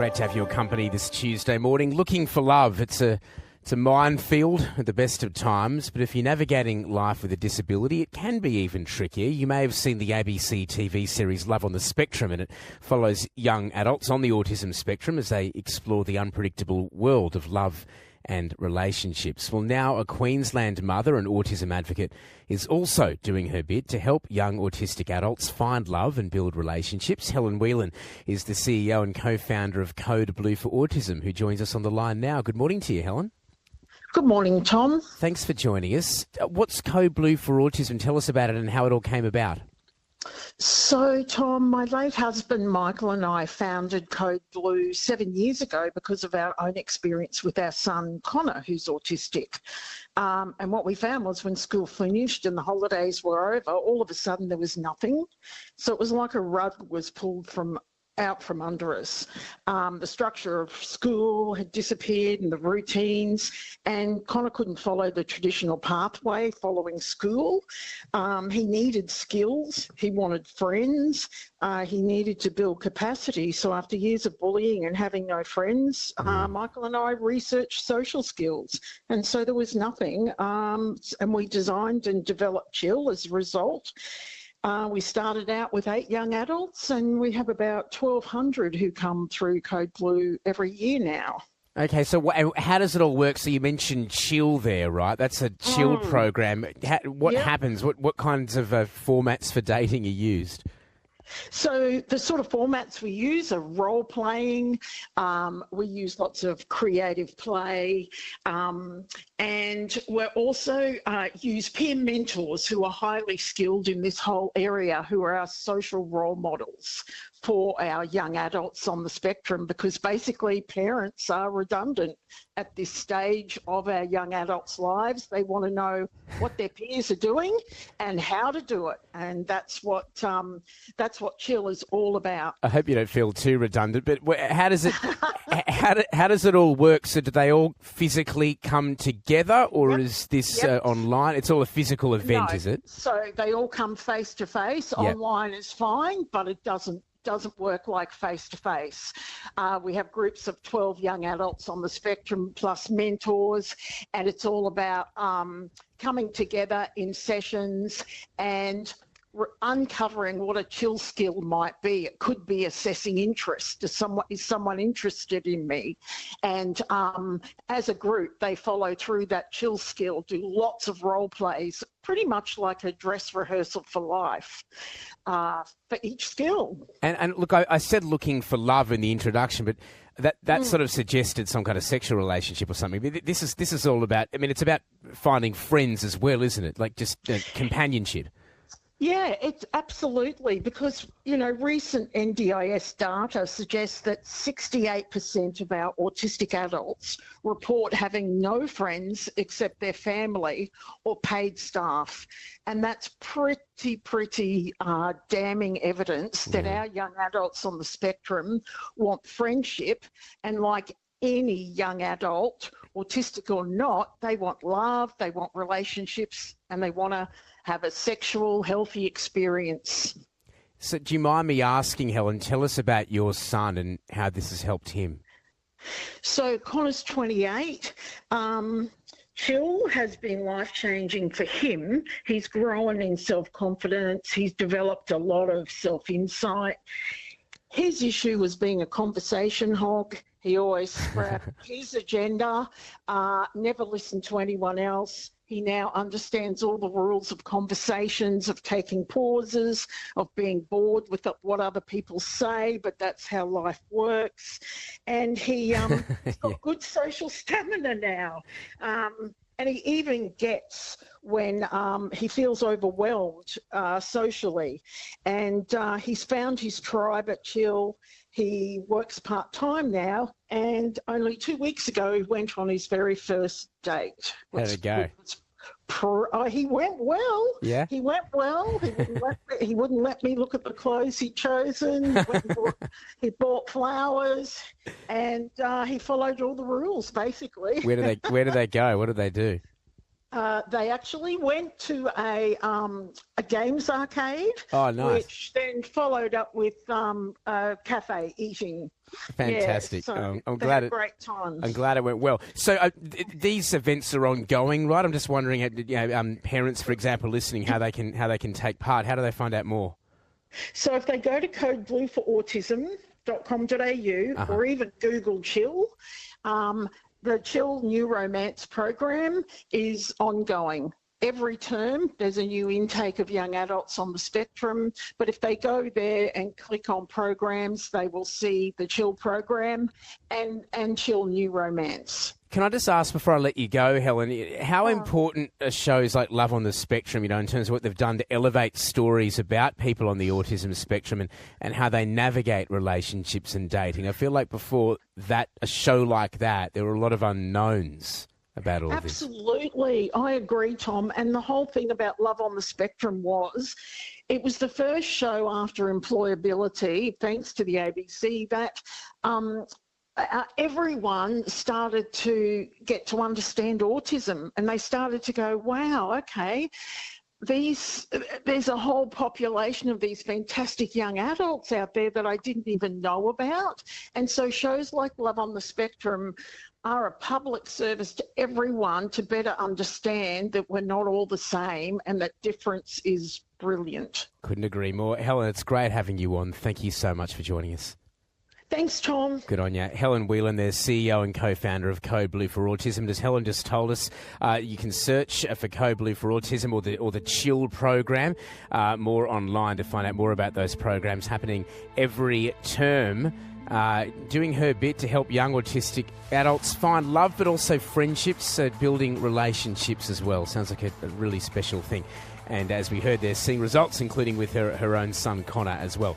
Great to have your company this Tuesday morning. Looking for love. It's a minefield at the best of times, but if you're navigating life with a disability, it can be even trickier. You may have seen the ABC TV series Love on the Spectrum, and it follows young adults on the autism spectrum as they explore the unpredictable world of love and relationships. Well, now a Queensland mother and autism advocate is also doing her bit to help young autistic adults find love and build relationships. Helen Whelan is the CEO and co-founder of Code Blue for Autism, who joins us on the line now. Good morning to you, Helen. Good morning, Tom. Thanks for joining us. What's Code Blue for Autism? Tell us about it and how it all came about. So, Tom, my late husband Michael and I founded Code Blue 7 years ago because of our own experience with our son Connor, who's autistic. And what we found was when school finished and the holidays were over, all of a sudden there was nothing. So it was like a rug was pulled out from under us. The structure of school had disappeared and the routines, and Connor couldn't follow the traditional pathway following school. He needed skills, he wanted friends, he needed to build capacity. So after years of bullying and having no friends, Michael and I researched social skills, and so there was nothing. And we designed and developed Chill as a result. We started out with 8 young adults, and we have about 1,200 who come through Code Blue every year now. Okay, so how does it all work? So you mentioned Chill there, right? That's a Chill program. What happens? What kinds of formats for dating are used? So the sort of formats we use are role-playing, we use lots of creative play, and we also use peer mentors who are highly skilled in this whole area, who are our social role models for our young adults on the spectrum, because basically parents are redundant at this stage of our young adults' lives. They want to know what their peers are doing and how to do it, and that's what Chill is all about. I hope you don't feel too redundant, but how does it how does it all work? So do they all physically come together, or is this online? It's all a physical event, is it? So they all come face to face. Online is fine, but it doesn't work like face-to-face. We have groups of 12 young adults on the spectrum plus mentors, and it's all about coming together in sessions and uncovering what a Chill skill might be. It could be assessing interest. Is someone interested in me? And as a group, they follow through that Chill skill, do lots of role plays, pretty much like a dress rehearsal for life for each skill. And look, I said looking for love in the introduction, but that sort of suggested some kind of sexual relationship or something. But this is all about, I mean, it's about finding friends as well, isn't it? Like just companionship. Yeah, it's absolutely, because, recent NDIS data suggests that 68% of our autistic adults report having no friends except their family or paid staff. And that's pretty damning evidence that our young adults on the spectrum want friendship, and like any young adult, autistic or not, they want love, they want relationships, and they want to have a sexual, healthy experience. So do you mind me asking, Helen, tell us about your son and how this has helped him? So Connor's 28. Chill has been life-changing for him. He's grown in self-confidence. He's developed a lot of self-insight. His issue was being a conversation hog. He always scrapped his agenda, never listened to anyone else. He now understands all the rules of conversations, of taking pauses, of being bored with what other people say, but that's how life works. And he's got good social stamina now. And he even gets when he feels overwhelmed socially. And he's found his tribe at Chill. He works part-time now, and only 2 weeks ago he went on his very first date. How'd it go? He went well. Yeah. He went well. He wouldn't let me look at the clothes he'd chosen. He bought flowers, and he followed all the rules, basically. Where do they go? What do they do? They actually went to a games arcade, Oh, nice. which then followed up with a cafe eating. Fantastic. Yeah, so I'm they glad had great times. I'm glad it went well. So these events are ongoing, right? I'm just wondering, parents, for example, listening, how they can take part. How do they find out more? So if they go to codeblueforautism.com.au or even Google Chill, the Chill Neuromance program is ongoing. Every term, there's a new intake of young adults on the spectrum, but if they go there and click on programs, they will see the Chill program and Chill Neuromance. Can I just ask before I let you go, Helen, how important are shows like Love on the Spectrum, in terms of what they've done to elevate stories about people on the autism spectrum and how they navigate relationships and dating? I feel like before a show like that, there were a lot of unknowns about all this. Absolutely. I agree, Tom. And the whole thing about Love on the Spectrum it was the first show after Employability, thanks to the ABC, that everyone started to get to understand autism, and they started to go, wow, okay, there's a whole population of these fantastic young adults out there that I didn't even know about. And so shows like Love on the Spectrum are a public service to everyone to better understand that we're not all the same and that difference is brilliant. Couldn't agree more. Helen, it's great having you on. Thank you so much for joining us. Thanks, Tom. Good on you. Helen Whelan, there's CEO and co-founder of Code Blue for Autism. As Helen just told us, you can search for Code Blue for Autism or the Chill program more online to find out more about those programs happening every term. Doing her bit to help young autistic adults find love, but also friendships, building relationships as well. Sounds like a really special thing. And as we heard there, seeing results, including with her own son, Connor, as well.